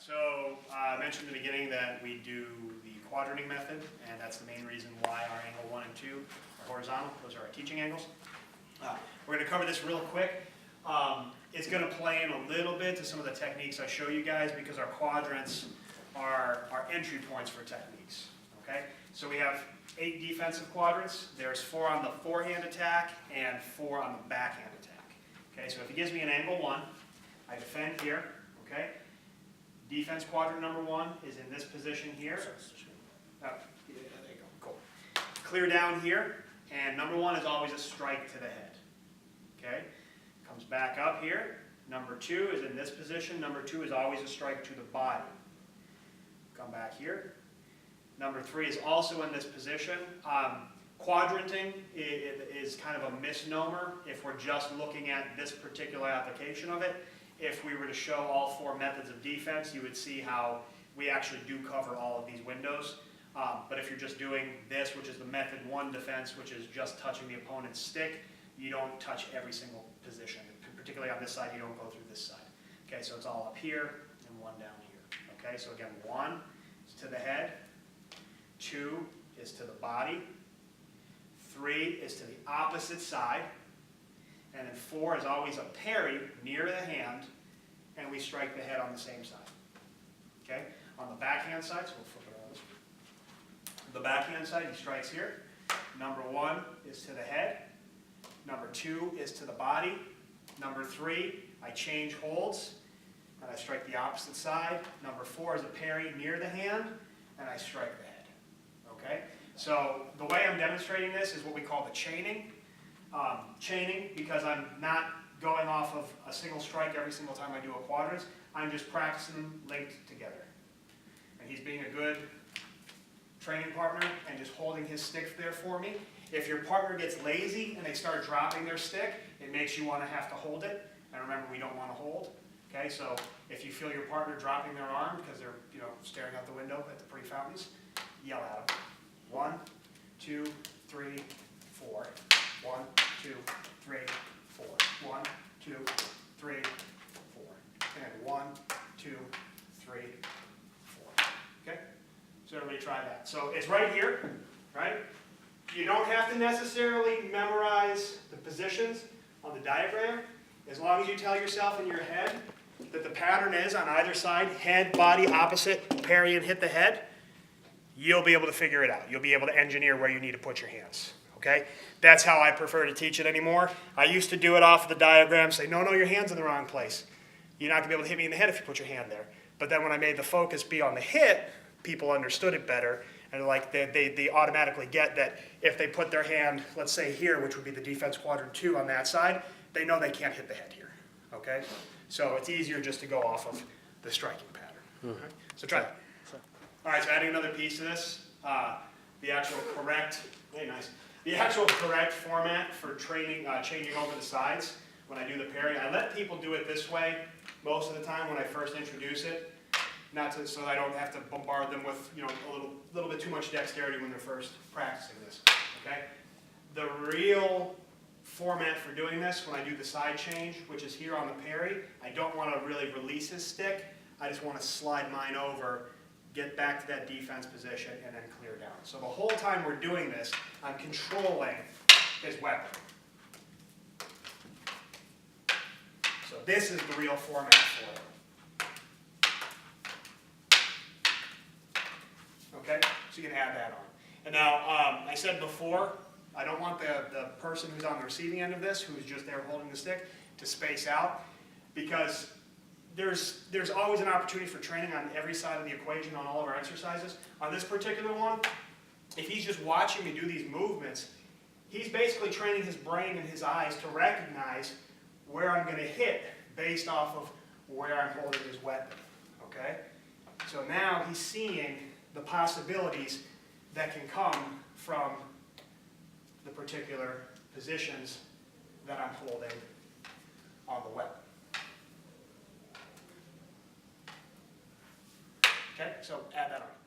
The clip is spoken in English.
So I mentioned in the beginning that we do the quadranting method, and that's the main reason why our angle 1 and 2 are horizontal. Those are our teaching angles. We're going to cover this real quick. It's going to play in a little bit to some of the techniques I show you guys because our quadrants are our entry points for techniques. Okay? So we have 8 defensive quadrants. There's 4 on the forehand attack and 4 on the backhand attack. Okay, so if he gives me an angle 1, I defend here. Okay? Defense quadrant number 1 is in this position here. Oh, yeah, there you go. Cool. Clear down here, and number 1 is always a strike to the head. Okay? Comes back up here. Number 2 is in this position. Number 2 is always a strike to the body. Come back here. Number 3 is also in this position. Quadranting is kind of a misnomer if we're just looking at this particular application of it. If we were to show all 4 methods of defense, you would see how we actually do cover all of these windows. But if you're just doing this, which is the method 1 defense, which is just touching the opponent's stick, you don't touch every single position. Particularly on this side, you don't go through this side. Okay, so it's all up here and 1 down here. Okay, so again, 1 is to the head, 2 is to the body, 3 is to the opposite side, and then 4 is always a parry near the hand, and we strike the head on the same side. Okay? On the backhand side, so we'll flip it around this way. The backhand side, he strikes here. Number 1 is to the head. Number 2 is to the body. Number 3, I change holds, and I strike the opposite side. Number 4 is a parry near the hand, and I strike the head. Okay? So the way I'm demonstrating this is what we call the chaining. Chaining, because I'm not going off of a single strike every single time I do a quadrant. I'm just practicing them linked together. And he's being a good training partner and just holding his stick there for me. If your partner gets lazy and they start dropping their stick, it makes you want to have to hold it. And remember, we don't want to hold. Okay, so if you feel your partner dropping their arm because they're staring out the window at the pretty fountains, yell at them. 1, 2, 3, 4. 1, 2, 3, 4. 1, 2, 3, 4. And 1, 2, 3, 4. Okay? So everybody try that. So it's right here, right? You don't have to necessarily memorize the positions on the diagram. As long as you tell yourself in your head that the pattern is on either side, head, body, opposite, parry, and hit the head, you'll be able to figure it out. You'll be able to engineer where you need to put your hands. Okay? That's how I prefer to teach it anymore. I used to do it off of the diagram, say, no, your hand's in the wrong place. You're not going to be able to hit me in the head if you put your hand there. But then when I made the focus be on the hit, people understood it better. And like they automatically get that if they put their hand, let's say here, which would be the defense quadrant 2 on that side, they know they can't hit the head here. Okay? So it's easier just to go off of the striking pattern. Okay? So try that. All right, so adding another piece to this, the actual correct, the actual correct format for training, changing over the sides when I do the parry. I let people do it this way most of the time when I first introduce it, so I don't have to bombard them with a little bit too much dexterity when they're first practicing this. Okay, the real format for doing this when I do the side change, which is here on the parry, I don't want to really release his stick. I just want to slide mine over, get back to that defense position, and then clear down. So the whole time we're doing this, I'm controlling his weapon. So this is the real format for it. Okay, so you can add that on. And now, I said before, I don't want the person who's on the receiving end of this, who's just there holding the stick, to space out, because there's always an opportunity for training on every side of the equation on all of our exercises. On this particular one, if he's just watching me do these movements, he's basically training his brain and his eyes to recognize where I'm going to hit based off of where I'm holding his weapon. Okay? So now he's seeing the possibilities that can come from the particular positions that I'm holding on the weapon. Okay, so add that on.